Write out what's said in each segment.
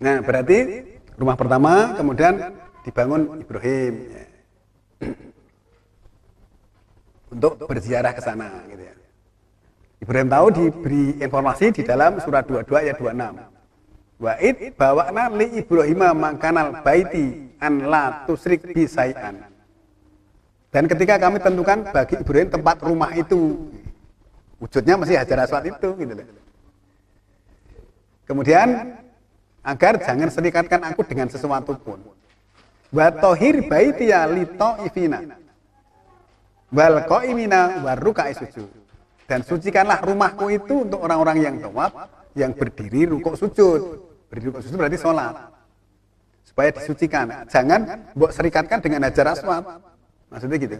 Nah, berarti rumah pertama kemudian dibangun Ibrahim ya. Untuk berziarah ke sana gitu ya. Ibrahim tahu diberi informasi di dalam surat 22 ayat 26. Wa'id bawa'na li Ibrahima mangkanal baiti an la tusrik bi syai'an. Dan ketika kami tentukan bagi Ibrahim tempat rumah itu, wujudnya masih Hajar Aswad itu gitu loh. Kemudian agar jangan serikatkan aku dengan sesuatu pun. Wa tahir baitiya li ta'ifina wal qa'imina war ruk'i sujud. Dan sucikanlah rumahku itu untuk orang-orang yang tawaf, yang berdiri rukuk sujud. Berdiri rukuk sujud berarti sholat. Supaya disucikan. Jangan mbok serikatkan dengan Hajar Aswad. Maksudnya gitu.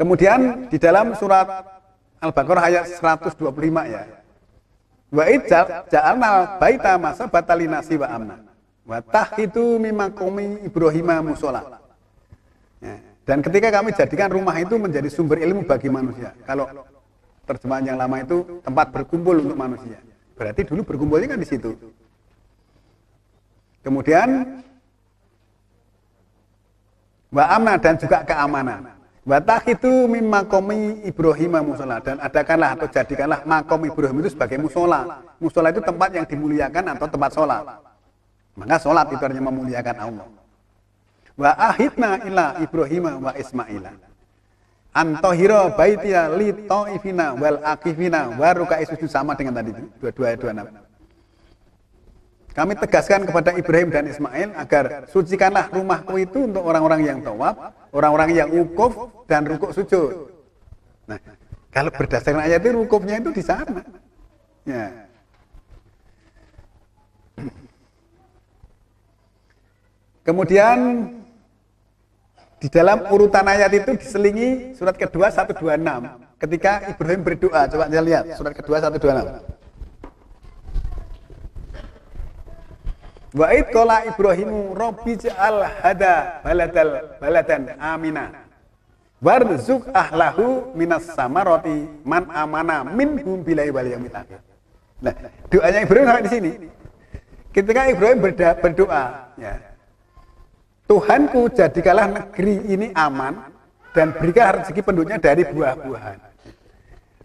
Kemudian di dalam surat Al-Baqarah ayat 125 ya. Wa ja'alna baita masabatan linasi wa amna. Wa tahidu mimaqami Ibrahima mushola. Ya. Dan ketika kami jadikan rumah itu menjadi sumber ilmu bagi manusia. Kalau terjemahan yang lama itu tempat berkumpul untuk manusia. Berarti dulu berkumpulnya kan di situ. Kemudian wa amna dan juga keamanan. Wa tahidu mimaqami Ibrahima mushola, dan adakanlah atau jadikanlah makom Ibrahim itu sebagai musola. Musola itu tempat yang dimuliakan atau tempat sholat. Maka sholat itu artinya memuliakan Allah. Wa ahidna ila Ibrahima wa Ismaila antahira baitiya li ta'ifina wal aqifina wa ruk'i sujud, sama dengan tadi 22 ayat 26. Kami tegaskan kepada Ibrahim dan Ismail agar sucikanlah rumahku itu untuk orang-orang yang tawaf, orang-orang yang wukuf dan rukuk sujud. Nah, kalau berdasarkan ayat itu wukufnya itu di sana. Ya. Kemudian di dalam urutan ayat itu diselingi surat kedua 126. Ketika Ibrahim berdoa, coba kita lihat surat kedua 126. Wa'id qala Ibrahimu rabbi ja'al hada baladan amina warzuq ahlahu minas samarati man amana minhum billahi wal yaumil akhir. Nah, doanya Ibrahim sampai di sini. Ketika Ibrahim berdoa, ya, Tuhanku, jadikanlah negeri ini aman dan berikan rezeki penduduknya dari buah-buahan.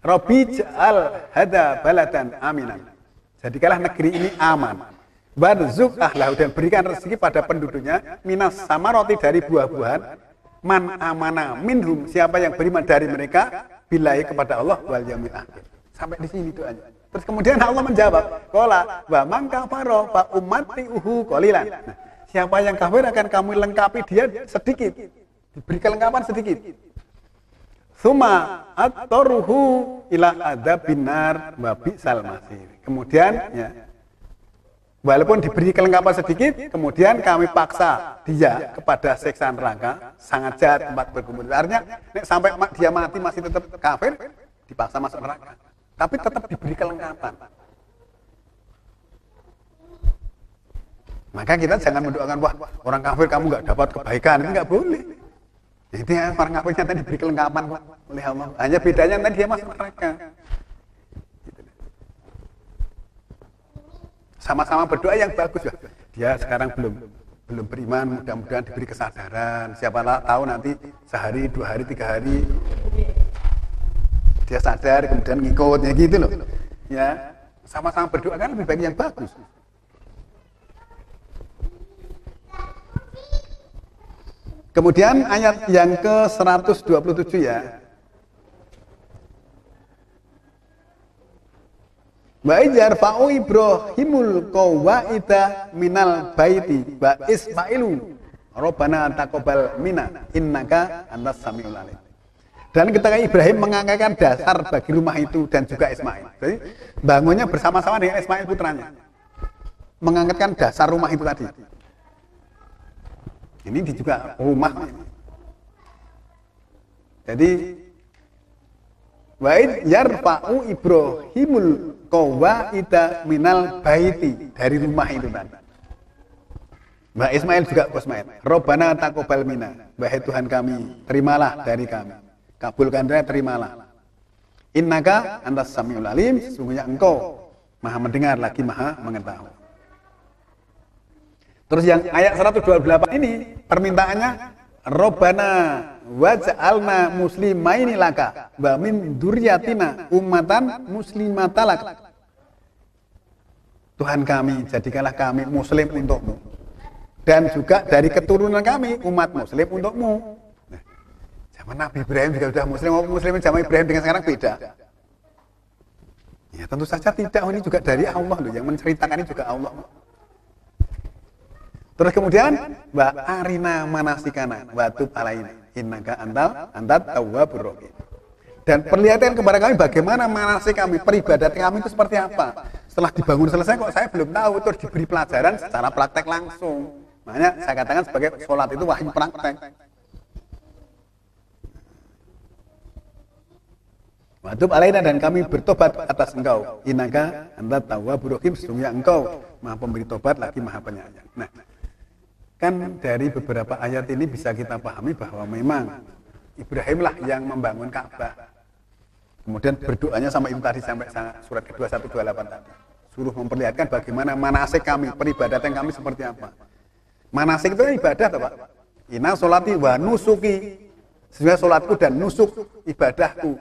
Rabbi ja'al hada baladan aminan. Jadikanlah negeri ini aman. Warzuq ahlahu, dan berikan rezeki pada penduduknya minas samaroti, dari buah-buahan, man amana minhum, siapa yang beriman dari mereka billahi, kepada Allah, wal yaumil akhir. Sampai di sini doanya. Terus kemudian Allah menjawab, qala wa man kafara fa ummatihi qalilan. Nah, siapa yang kafir akan kamu lengkapi dia sedikit, diberi kelengkapan sedikit. Suma at-taruhu ila adzabin nar wa bi'sal masir. Kemudian ya, walaupun diberi kelengkapan sedikit, kemudian kami paksa dia kepada siksa neraka, sangat jahat tempat berkumpul. Artinya sampai dia mati masih tetap kafir, dipaksa masuk neraka. Tapi tetap diberi kelengkapan. Maka kita jangan mendoakan, wah orang kafir kamu nggak dapat kebaikan, itu nggak boleh. Itu ya, orang kafirnya tadi diberi kelengkapan oleh Allah. Hanya bedanya tadi dia masuk neraka. Sama-sama berdoa yang bagus ya. Dia sekarang belum beriman, mudah-mudahan diberi kesadaran. Siapa tahu nanti sehari, 2 hari, 3 hari dia sadar, kemudian ngikut, ya gitu loh. Ya, sama-sama berdoa kan lebih baik yang bagus. Kemudian ayat yang ke-127 ya. Wa yarfa'u Ibrahimul qawaida minal baiti wa Ismailu Rabbana taqabbal minna innaka antas samiul alim. Dan ketika Ibrahim mengangkatkan dasar bagi rumah itu dan juga Ismail. Jadi bangunnya bersama-sama dengan Ismail putranya. Mengangkatkan dasar rumah itu tadi. Ini juga rumah. Jadi wa yarfa'u Ibrahimul qawaida minal baiti, dari rumah itu tadi. Mbak Ismail juga Ismail. Rabbana taqabbal minna, wahai Tuhan kami, terimalah dari kami. Kabulkan, terimalah. Innaka antas samiul alim, sesungguhnya engkau maha mendengar lagi maha mengetahui. Terus yang ayat 128 ini permintaannya Rabbana waj'alna muslimaini laka wa min dzurriyyatina ummatan muslimatalak. Tuhan kami, jadikanlah kami muslim untukmu. Dan juga dari keturunan kami umat muslim untukmu. Nah, zaman Nabi Ibrahim juga sudah muslim, muslimin zaman Ibrahim dengan sekarang beda. Ya tentu saja tidak, ini juga dari Allah loh, yang menceritakan ini juga Allah. Terus kemudian wa arina manasikana wa tub alaina innaka antat tawwabur rahim. Dan perlihatkan kepada kami bagaimana manasik kami, peribadatan kami itu seperti apa. Setelah dibangun selesai kok saya belum tahu, terus diberi pelajaran secara praktek langsung. Makanya saya katakan sebagai sholat itu wahyu praktek. Wa tub alaina, dan kami bertobat atas engkau. Innaka antat tawwabur rahim, sesungguhnya engkau maha pemberi tobat lagi maha penyayang. Nah, kan dari beberapa ayat ini bisa kita pahami bahwa memang Ibrahimlah yang membangun Ka'bah. Kemudian berdoanya sama Ibu tadi sampai surat kedua 128 tadi. Suruh memperlihatkan bagaimana manasik kami, peribadatan kami seperti apa. Manasik itu kan ibadah, Pak. Inna sholati wa nusuki. Sesungguhnya sholatku dan nusuk ibadahku.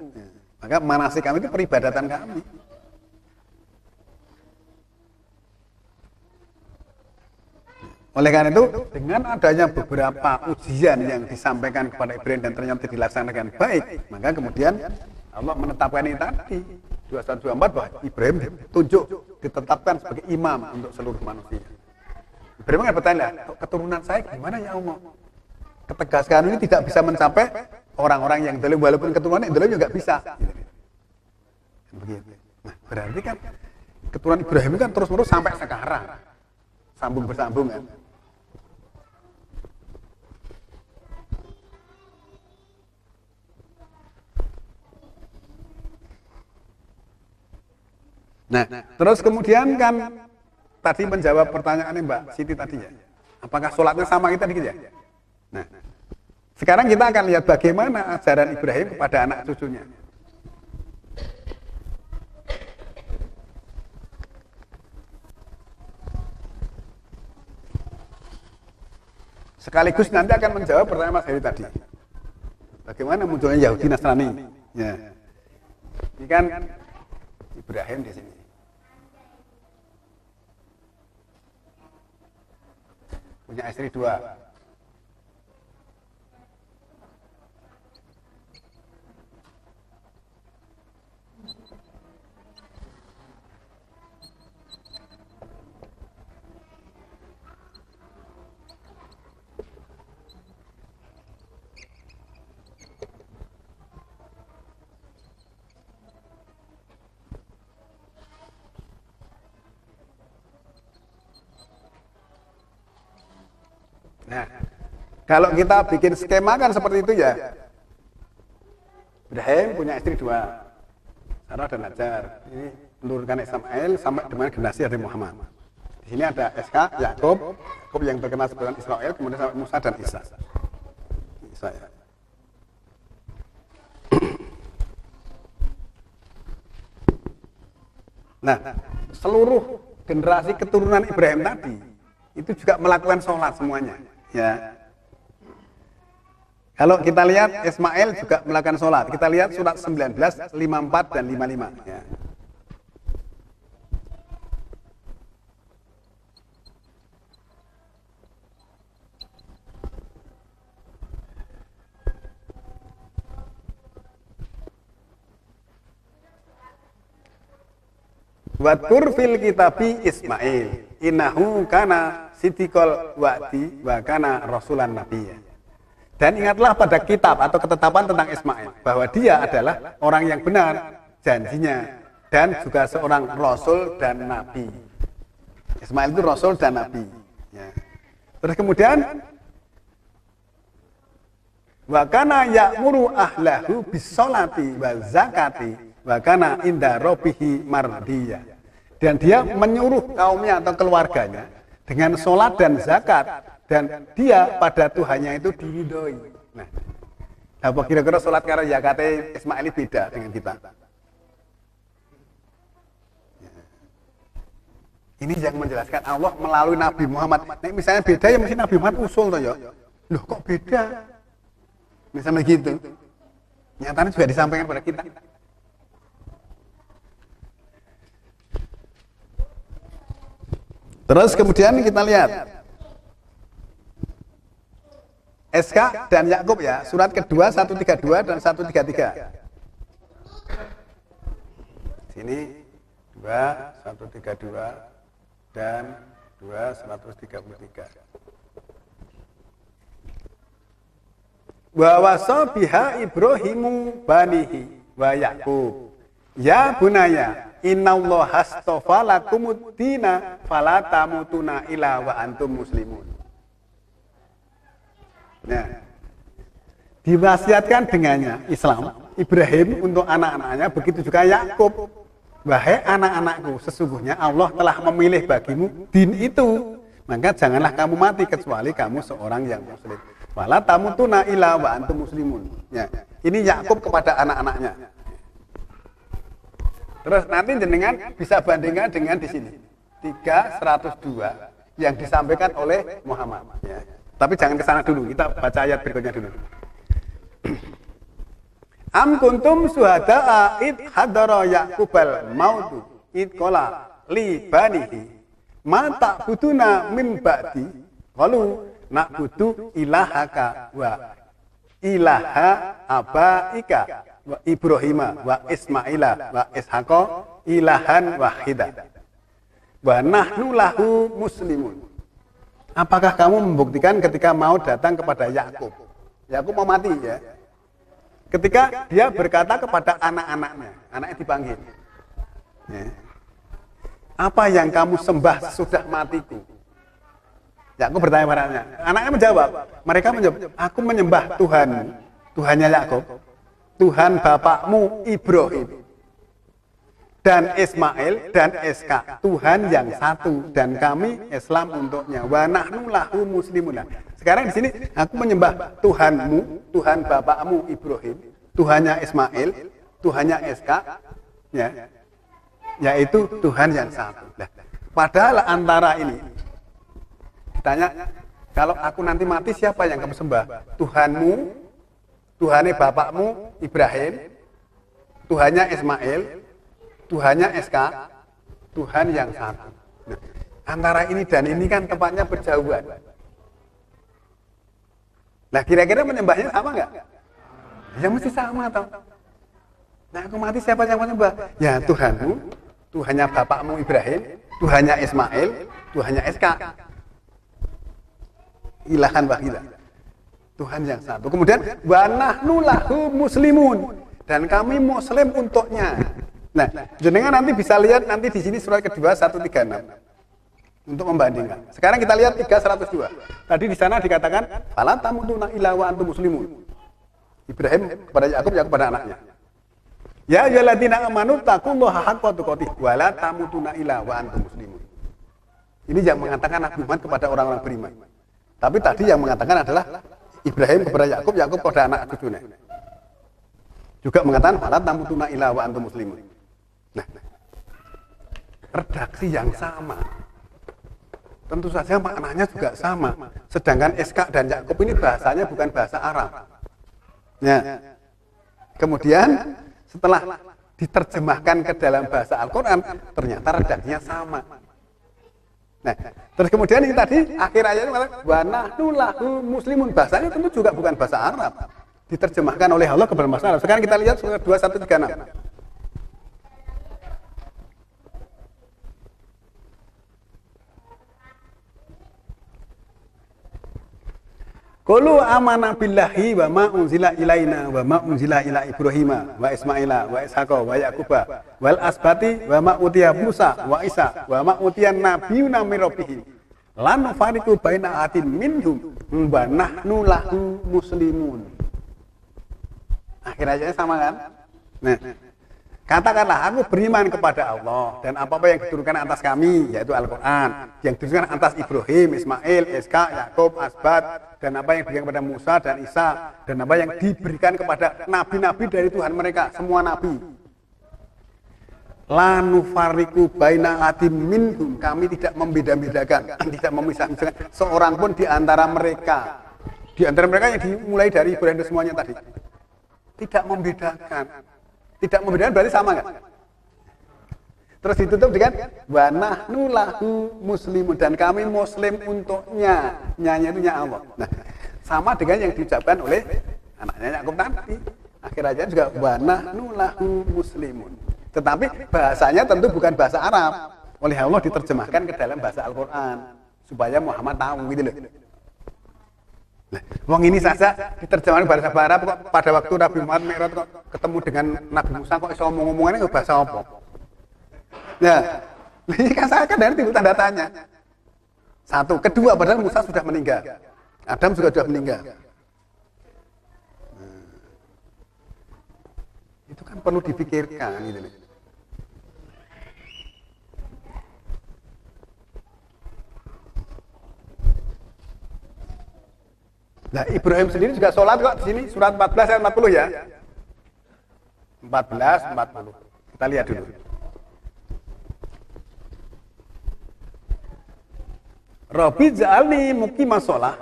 Maka manasik kami itu peribadatan kami. Oleh karena itu, dengan adanya beberapa ujian yang disampaikan kepada Ibrahim dan ternyata dilaksanakan baik, maka kemudian Allah menetapkan ini tadi 2124 bahwa Ibrahim ditetapkan sebagai imam untuk seluruh manusia. Ibrahim kan bertanya, keturunan saya gimana ya Allah? Ketegaskan ini tidak bisa mencapai orang-orang yang dolim, walaupun keturunan yang dolim juga bisa. Begitu. Nah, berarti kan keturunan Ibrahim itu kan terus-menerus sampai sekarang, sambung bersambung kan. Nah, terus kemudian kan tadi menjawab pertanyaannya Mbak Siti tadi ya, apakah sholatnya sama kita dikit ya? Nah, sekarang kita akan lihat bagaimana ajaran Ibrahim kepada anak cucunya. Sekaligus nanti akan menjawab pertanyaan Mas Heri tadi. Bagaimana munculnya Yahudi Nasrani? Ya. Ini kan Ibrahim di sini. Punya istri 2. Nah, kalau kita bikin skema kan seperti itu ya. Ibrahim punya istri 2, Sarah dan Hajar. Ini menurunkan Ismail sampai dengan generasi Nabi Muhammad. Di sini ada SK Yakub yang terkenal sebagai Israel, kemudian sampai Musa dan Isa. Ya. Nah, seluruh generasi keturunan Ibrahim tadi itu juga melakukan sholat semuanya. Ya. Kalau kita lihat Ismail juga melakukan sholat. Kita lihat surat 19, 54 dan 55. Ya. Wadkur fil kitabi Ismail innahu kana siddiqal wa'di wa kana rasulan nabiyya. Dan ingatlah pada kitab atau ketetapan tentang Ismail bahwa dia adalah orang yang benar janjinya dan juga seorang rasul dan nabi. Ismail itu rasul dan nabi. Ya. Terus kemudian wa kana ya'muru ahlahu bis-sholati wa zakati wa kana inda rabbihi mardiyya. Dan dia menyuruh kaumnya atau keluarganya dengan sholat dan zakat, dan dia pada Tuhannya itu diridhoi. Nah, apa kira-kira sholat karo zakatnya Ismail beda dengan kita? Ini yang menjelaskan Allah melalui Nabi Muhammad. Nah, misalnya beda ya mesti Nabi Muhammad usul toh ya. Loh kok beda? Misalnya gitu. Nyatanya juga disampaikan kepada kita. Terus kemudian kita lihat SK dan Yakub ya, surat kedua 132 dan 133. Sini 2 132 dan 2 133. Wa wasa biha Ibrahimu banihi wa Yakub. Ya bunaya, innallaha astafa lakumud dina fala tamutuna illa wa antum muslimun. Nah, diwasiatkan dengannya Islam Ibrahim untuk anak-anaknya, begitu juga Yakub. Wahai anak-anakku, sesungguhnya Allah telah memilih bagimu din itu, maka janganlah kamu mati kecuali kamu seorang yang muslim. Fala tamutuna illa wa antum muslimun. Ya, ini Yakub kepada anak-anaknya. Terus nanti jenengan bisa bandingkan dengan di sini 3:102 yang disampaikan oleh Muhammad. Ya. Tapi jangan ke sana dulu, kita baca ayat berikutnya dulu. Am kuntum suhada'a id hadara Yaqubal mautu id qala li banihi ma ta'buduna min ba'di qalu na'budu ilahaka wa ilaha abaika wa Ibrahima wa Ismaila wa Ishaqa ilahan wahida wa nahnu lahu muslimun. Apakah kamu membuktikan ketika mau datang kepada Yakub? Yakub mau mati ya. Ketika dia berkata kepada anak-anaknya, anaknya dipanggil. Ya. Apa yang kamu sembah sesudah matiku? Yakub bertanya padanya. Anaknya menjawab. Mereka menjawab, aku menyembah Tuhanmu, Tuhannya Yakub, Tuhan bapakmu Ibrahim, dan Ismail dan Iska, Tuhan yang satu, dan kami Islam untuknya. Wa nahnu lahu muslimun. Sekarang di sini aku menyembah Tuhanmu, Tuhan bapakmu Ibrahim, Tuhannya Ismail, Tuhannya Iska, ya, yaitu Tuhan yang satu. Nah, padahal antara ini ditanya, kalau aku nanti mati siapa yang kamu sembah? Tuhanmu, Tuhannya bapakmu Ibrahim, Tuhannya Ismail, Tuhannya SK, Tuhan yang satu. Nah, antara ini dan ini kan tempatnya berjauhan. Nah, kira-kira menyembahnya sama nggak? Ya mesti sama toh. Nah, aku mati siapa yang menyembah? Ya Tuhanmu, Tuhannya bapakmu Ibrahim, Tuhannya Ismail, Tuhannya SK. Ilahan wahidah. Tuhan yang satu. Kemudian wa nahnu lahu muslimun, dan kami muslim untuknya. Nah, jenengan nanti bisa lihat nanti di sini surat kedua 136 untuk membandingkan. Sekarang kita lihat 3:102. Tadi di sana dikatakan fala tamutuna illa wa antum muslimun. Ibrahim kepada Yakub, Yakub kepada anaknya. Ya ayyuhalladzina amanu taqullaha haqqa tuqatih wa la tamutuna illa wa antum muslimun. Ini yang mengatakan Nabi Muhammad kepada orang-orang beriman. Tapi tadi yang mengatakan adalah Ibrahim kepada Yakub, Yakub kepada anak cucunya. Juga mengatakan fala tamutuna illa wa antum muslimun. Nah, redaksi yang sama, tentu saja maknanya juga sama. Sedangkan Iska dan Yakub ini bahasanya bukan bahasa Arab. Ya. Kemudian setelah diterjemahkan ke dalam bahasa Al-Quran, ternyata redaksinya sama. Nah, terus kemudian ini tadi akhir ayatnya mengatakan wa nahnu lahu muslimun, bahasanya tentu juga bukan bahasa Arab. Diterjemahkan oleh Allah ke dalam bahasa Arab. Sekarang kita lihat surat 2136. Qulu amana billahi wa ma unzila ilaina wa ma unzila ila Ibrahima wa Ismaila wa Ishaqa wa Yaquba wal asbati wa ma utiya Musa wa Isa wa ma utiyan nabiyuna min rabbihim lan nufariqu baina ahadin minhum wa nahnu lahu muslimun. Akhirnya sama kan? Nah, katakanlah aku beriman kepada Allah dan apa-apa yang diturunkan atas kami, yaitu Al-Quran, yang diturunkan atas Ibrahim, Ismail, Iska, Yakub, Asbat, dan apa yang diberikan kepada Musa dan Isa, dan apa yang diberikan kepada nabi-nabi dari Tuhan mereka, semua nabi. La nufariku baina adim minhum, kami tidak membeda-bedakan, tidak memisahkan seorang pun di antara mereka. Di antara mereka yang dimulai dari Ibrahim dan semuanya tadi. Tidak membedakan. Tidak membedakan berarti sama enggak? Terus ditutup dengan wa nahnu lahu muslimun, dan kami muslim untuknya. Nyanya itu nya Allah. Nah, sama dengan yang diucapkan oleh anaknya Yakub tadi. Akhir ayat juga wa nahnu lahu muslimun. Tetapi bahasanya tentu bukan bahasa Arab. Oleh Allah diterjemahkan ke dalam bahasa Al-Qur'an supaya Muhammad tahu gitu loh. Nah, wong ini saja diterjemahkan bahasa Arab kok pada waktu Nabi Muhammad Mi'raj kok ketemu dengan Nabi Musa kok iso ngomong-ngomongannya bahasa apa? Nah, ini kan saya kan dari timbul tanda tanya. Satu, kedua padahal Musa sudah meninggal. Adam juga sudah meninggal. Itu kan perlu dipikirkan gitu. Nah, Ibrahim sendiri juga sholat kok di sini surat 14 ayat 40 ya. 14 40. Kita lihat dulu. Rabbi ja'alni muqimah shalah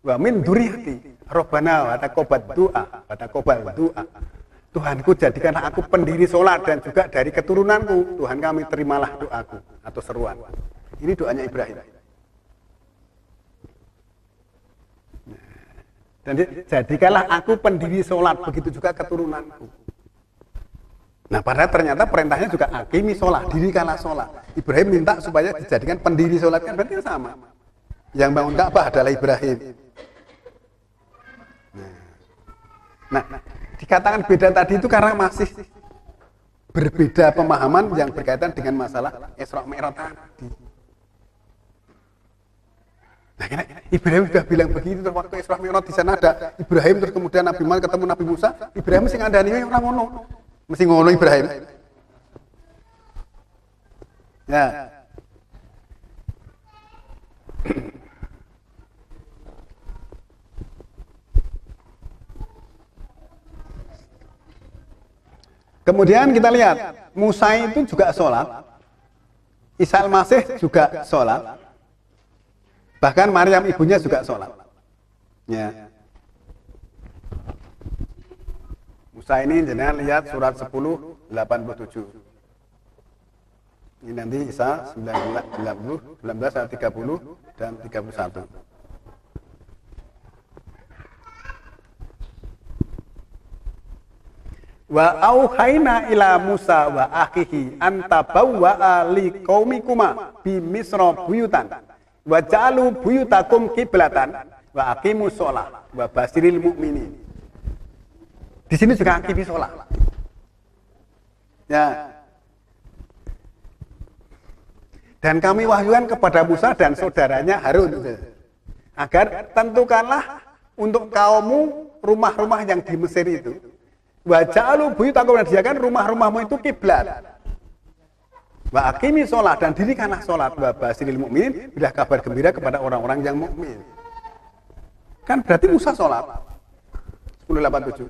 wa min dzurriyyati. Rabbana wa taqabbal du'a. Tuhanku jadikanlah aku pendiri sholat dan juga dari keturunanku. Tuhan kami terimalah doaku atau seruan. Ini doanya Ibrahim. Dan jadikanlah aku pendiri sholat, begitu juga keturunanku. Nah, padahal ternyata perintahnya juga akimi sholat, dirikanlah sholat. Ibrahim minta supaya dijadikan pendiri sholat, kan berarti sama. Yang bangun Ka'bah adalah Ibrahim. Nah, dikatakan beda tadi itu karena masih berbeda pemahaman yang berkaitan dengan masalah Isra Mi'raj tadi. Nah, Ibrahim sudah bilang begitu, terus waktu Isra Mi'raj di sana ada Ibrahim, terus kemudian Nabi Muhammad ketemu Nabi Musa, Ibrahim mesti ngandani orang ngono. Mesti ngono Ibrahim. Ya. Kemudian kita lihat, Musa itu juga sholat, Isa al-Masih juga sholat, bahkan Maryam ibunya juga sholat. Ya. Musa ini jenengan lihat surat 10, 87. Ini nanti Isa 19 ayat 30 dan 31. Wa auhayna ila Musa wa akhihi anta bawwa'a liqaumikuma bi Misra buyutan wa ja'alu buyutakum qiblatan wa aqimus shalah wa basiril mu'minin. Di sini juga aqimis shalah. Ya. Dan kami wahyukan kepada Musa dan saudaranya Harun agar tentukanlah untuk kaummu rumah-rumah yang di Mesir itu. Wa ja'alu buyutakum, dan jadikan rumah-rumahmu itu kiblat. Wa aqimi sholat, dan dirikanlah sholat. Wa basiril mu'minin, bila kabar gembira kepada orang-orang yang mukmin. Kan berarti Musa sholat. 10:87.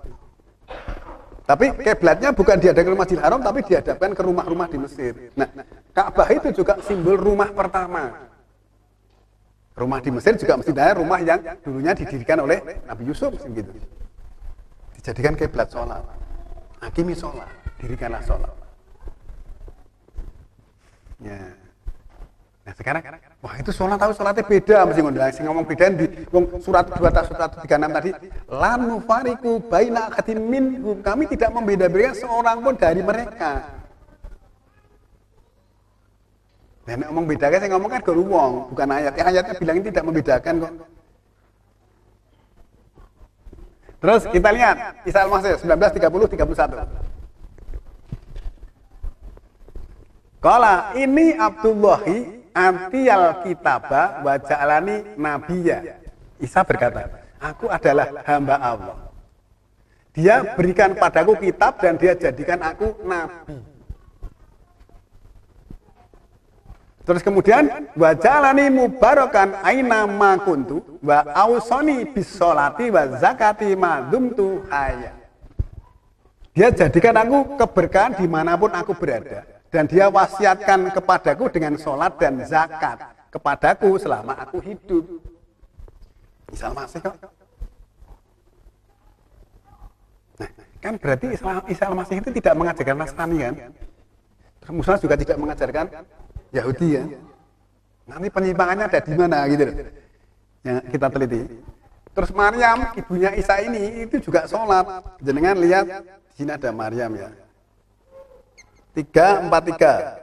Tapi kiblatnya bukan dihadapkan ke Masjidil Haram, tapi dihadapkan ke rumah-rumah di Mesir. Nah, Ka'bah itu juga simbol rumah pertama. Rumah di Mesir juga mestinya rumah yang dulunya didirikan oleh Nabi Yusuf gitu. Dijadikan kiblat sholat. Hakimi sholat, dirikanlah sholat. Ya. Nah sekarang, wah itu sholat tahu sholatnya beda, mesti ngomong beda di surat 2 surat 36 tadi. La nufariku baina ahadin minhum, kami tidak membeda-bedakan seorang pun dari mereka. Dan ngomong bedakan, saya ngomong kan ke wong, bukan ayat. Ayatnya bilang tidak membedakan kok. Terus kita lihat Isa al-Masih 19:30-31. Qala ini Abdullahi atiyal kitaba wa ja'alani nabiyya. Isa berkata, aku adalah hamba Allah. Dia berikan padaku kitab dan dia jadikan aku nabi. Terus kemudian wa ja'alani mubarakan aina ma kuntu wa ausani bis sholati wa zakati ma dumtu hayya. Dia jadikan aku keberkahan dimanapun aku berada, dan dia wasiatkan kepadaku dengan sholat dan zakat kepadaku selama aku hidup. Isa al-Masih kok. Nah, kan berarti Isa al-Masih itu tidak mengajarkan Nasrani kan? Terus Musa juga tidak mengajarkan Yahudi ya. Nanti penyimpangannya ada di mana gitu loh. Yang kita teliti. Terus Maryam, ibunya Isa ini itu juga sholat. Jenengan lihat di sini ada Maryam ya. 343.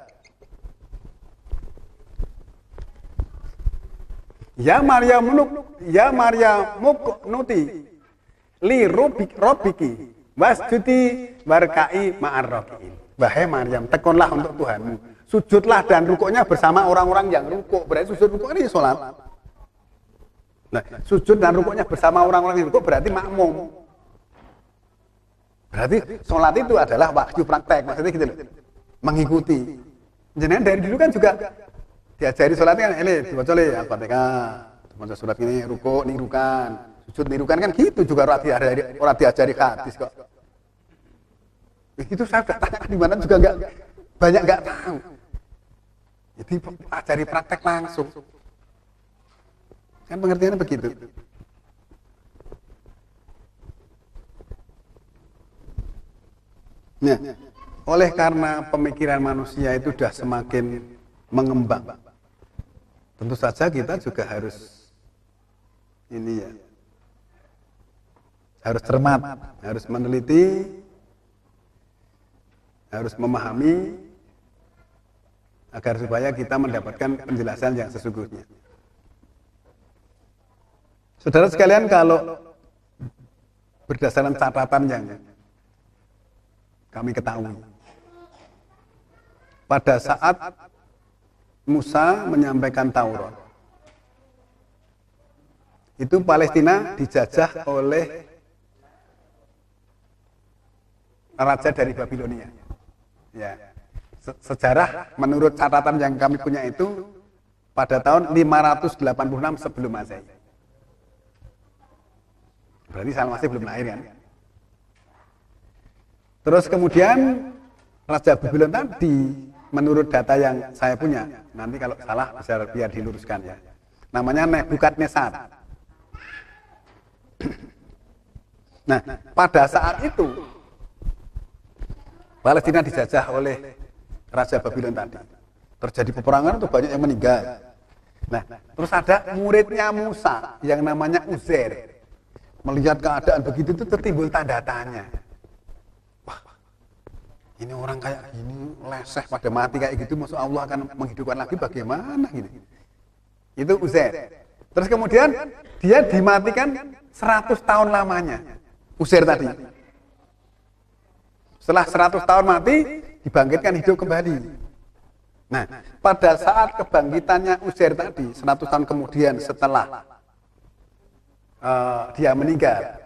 Ya Maryam muknuti li robiki wasjudi warkai ma'ar rakiin. Wahai Maryam, tekunlah untuk Tuhanmu, sujudlah dan rukuknya bersama orang-orang yang rukuk. Berarti sujud rukuk ini sholat. Nah, sujud dan rukuknya bersama orang-orang yang rukuk berarti makmum. Berarti sholat itu adalah wahyu praktek, maksudnya gitu loh, mengikuti. Jenengan dari dulu kan juga diajari sholatnya kan, ini dibaca oleh Al-Fatihah, baca surat ini, rukuk nirukan, sujud nirukan kan gitu juga orang diajari hadis kok. Itu saya sudah tanya di mana juga banyak nggak tahu. Jadi ajari praktek langsung. Kan pengertiannya begitu. Nah, oleh karena pemikiran manusia itu sudah semakin mengembang, tentu saja kita juga harus ini ya, harus cermat, harus meneliti, harus memahami agar supaya kita mendapatkan penjelasan yang sesungguhnya. Saudara sekalian, kalau berdasarkan catatan yang kami ketahui, pada saat Musa menyampaikan Taurat, itu Palestina dijajah oleh raja dari Babilonia. Ya. Sejarah menurut catatan yang kami punya itu pada tahun 586 sebelum Masehi. Berarti Isa al-Masih belum lahir kan? Terus kemudian Raja Babylon tadi, menurut data yang saya punya, nanti kalau salah bisa biar diluruskan ya, namanya Nebukadnezar. Nah, pada saat itu Palestina dijajah oleh Raja Babylon tadi. Terjadi peperangan itu banyak yang meninggal. Nah, terus ada muridnya Musa yang namanya Uzair. Melihat keadaan begitu itu tertimbul tanda tanya. Wah, ini orang kayak gini leseh pada mati kayak gitu, maksud Allah akan menghidupkan lagi bagaimana gitu. Itu Uzair. Terus kemudian dia dimatikan 100 tahun lamanya. Uzair tadi. Setelah 100 tahun mati, dibangkitkan hidup kembali. Nah, pada saat kebangkitannya Uzair tadi, 100 tahun kemudian setelah dia meninggal,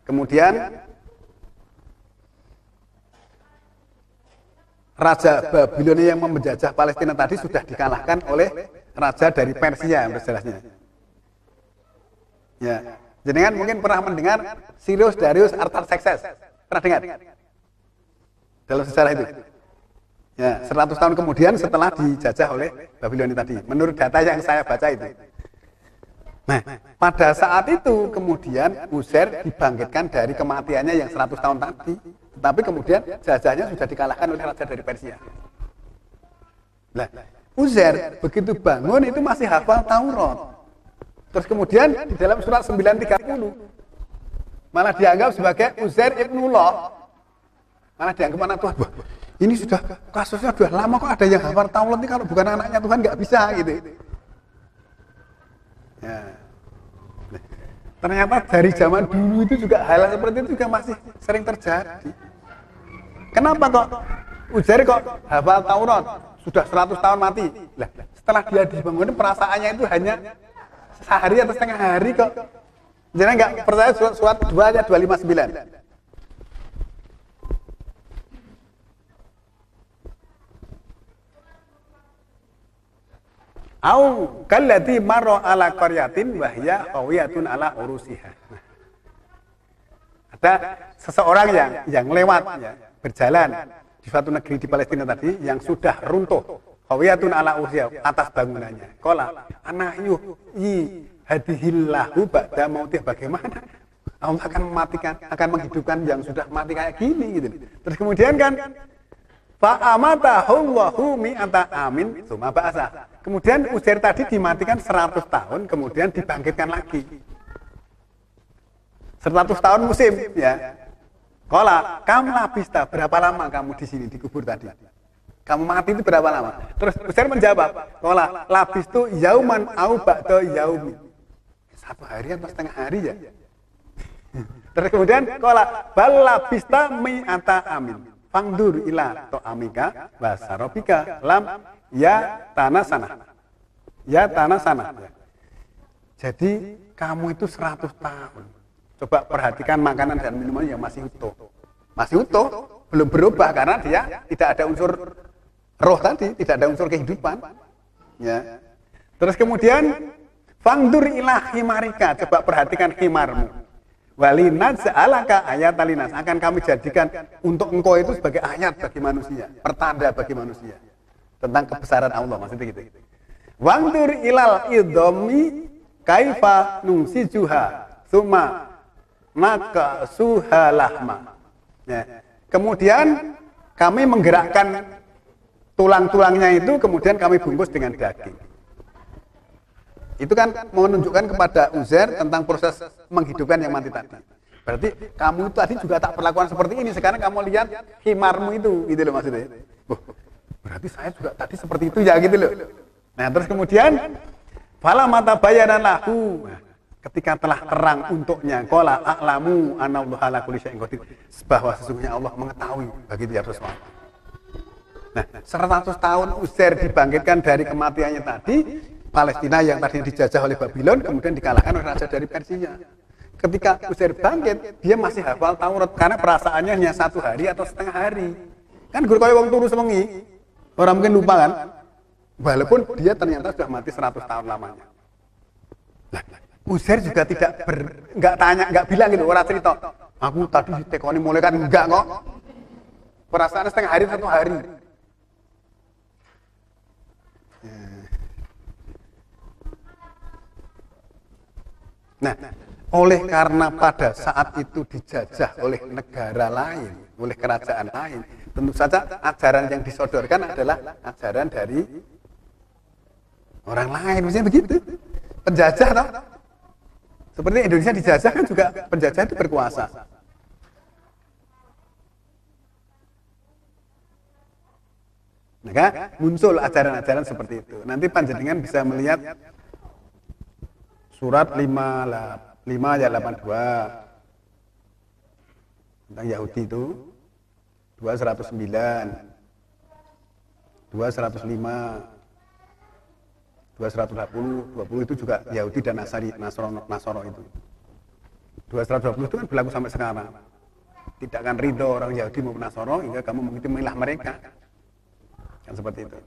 kemudian Raja Babilonia yang menjajah Palestina tadi sudah dikalahkan oleh raja dari Persia, jelasnya. Ya, jenengan mungkin pernah mendengar Cyrus Darius Artaxerxes, pernah dengar? Dalam sejarah itu. Ya, 100 tahun kemudian setelah dijajah oleh Babilonia tadi, menurut data yang saya baca itu. Nah, pada saat itu kemudian Uzair dibangkitkan dari kematiannya yang 100 tahun tadi, tetapi kemudian jajahnya sudah dikalahkan oleh raja dari Persia. Nah, Uzair begitu bangun itu masih hafal Taurat. Terus kemudian di dalam surat 930 malah dianggap sebagai Uzair ibnullah. Malah dianggap anak Tuhan. Wah, ini sudah kasusnya sudah lama kok ada yang hafal Taurat ini, kalau bukan anaknya Tuhan nggak bisa gitu. Ya. Ternyata dari zaman dulu itu juga hal seperti itu juga masih sering terjadi. Kenapa kok Uzair kok hafal Taurat sudah 100 tahun mati? Lah, setelah dia dibangun perasaannya itu hanya sehari atau setengah hari kok. Jangan nggak percaya surat 2 ayat 259. Au kallati marra ala qaryatin wa hiya qawiyatun ala urusiha. Ada seseorang yang lewat ya, berjalan di suatu negeri di Palestina tadi yang sudah runtuh, khawiyatun ala ursiya, atas bangunannya. Qala ana yuhyi hadhillahu ba'da mautih, bagaimana Allah akan mematikan, akan menghidupkan yang sudah mati kayak gini gitu. Terus kemudian kan fa'amatahu mi'ata amin tsumma ba'asa. Kemudian Uzair tadi dimatikan 100 tahun, kemudian dibangkitkan lagi. 100 tahun musim ya. Qala kam labista, berapa lama kamu di sini di kubur tadi? Kamu mati itu berapa lama? Terus Uzair menjawab, qala labistu yauman au ba'da yaumi. 1 hari atau setengah hari ya. Terus kemudian qala bal labista mi'ata amin. Fangdur ila ta'amika wa sarabika lam ya tanah sana. Ya tanah sana. Jadi kamu itu 100 tahun. Coba perhatikan makanan dan minuman yang masih utuh. Masih utuh, belum berubah karena dia tidak ada unsur roh tadi, tidak ada unsur kehidupan. Ya. Terus kemudian fangdur ila himarika, coba perhatikan himarmu. Walinat se'alaka ayat alinas, akan kami jadikan untuk engkau itu sebagai ayat bagi manusia, pertanda bagi manusia tentang kebesaran Allah, maksudnya gitu. Wangdur ilal idhomi kaifa nungsijuha summa maka suhalahma. Ya. Kemudian kami menggerakkan tulang-tulangnya itu, kemudian kami bungkus dengan daging. Itu kan menunjukkan kepada Uzair tentang proses menghidupkan yang mati tadi. Berarti kamu tadi juga tak perlakuan seperti ini. Sekarang kamu lihat himarmu itu, gitu loh maksudnya. Berarti saya juga tadi seperti itu ya, gitu loh. Nah terus kemudian fala mata bayanan lahu. Ketika telah terang untuknya, qala a'lamu anallaha ala kulli syai'in qadir, bahwa sesungguhnya Allah mengetahui bagi tiap sesuatu. Nah, 100 tahun Uzair dibangkitkan dari kematiannya tadi, Palestina yang tadinya dijajah oleh Babylon kemudian dikalahkan oleh raja dari Persia. Ketika Uzair bangkit, dia masih hafal Taurat karena perasaannya hanya 1 hari atau setengah hari. Kan guru kaya wong turu sewengi, orang mungkin lupa kan? Walaupun dia ternyata sudah mati 100 tahun lamanya. Nah, Uzair juga nggak bilang gitu, orang cerita, aku tadi ditekoni mulai kan, enggak kok. Perasaannya setengah hari 1 hari. Nah, oleh karena pada saat itu dijajah oleh negara lain, oleh kerajaan lain, tentu saja ajaran yang disodorkan adalah ajaran dari orang lain, misalnya begitu. Penjajah toh. Seperti Indonesia dijajah kan juga penjajah itu berkuasa. Maka muncul ajaran-ajaran seperti itu. Nanti panjenengan bisa melihat surat 5 ayat 82 tentang Yahudi itu, 2:109, 2:105, 2:120, 20 itu juga Yahudi dan Nasoro itu. 2:120 itu kan berlaku sampai sekarang. Tidak akan ridho orang Yahudi maupun Nasoro hingga kamu mengikuti milah mereka. Kan seperti itu.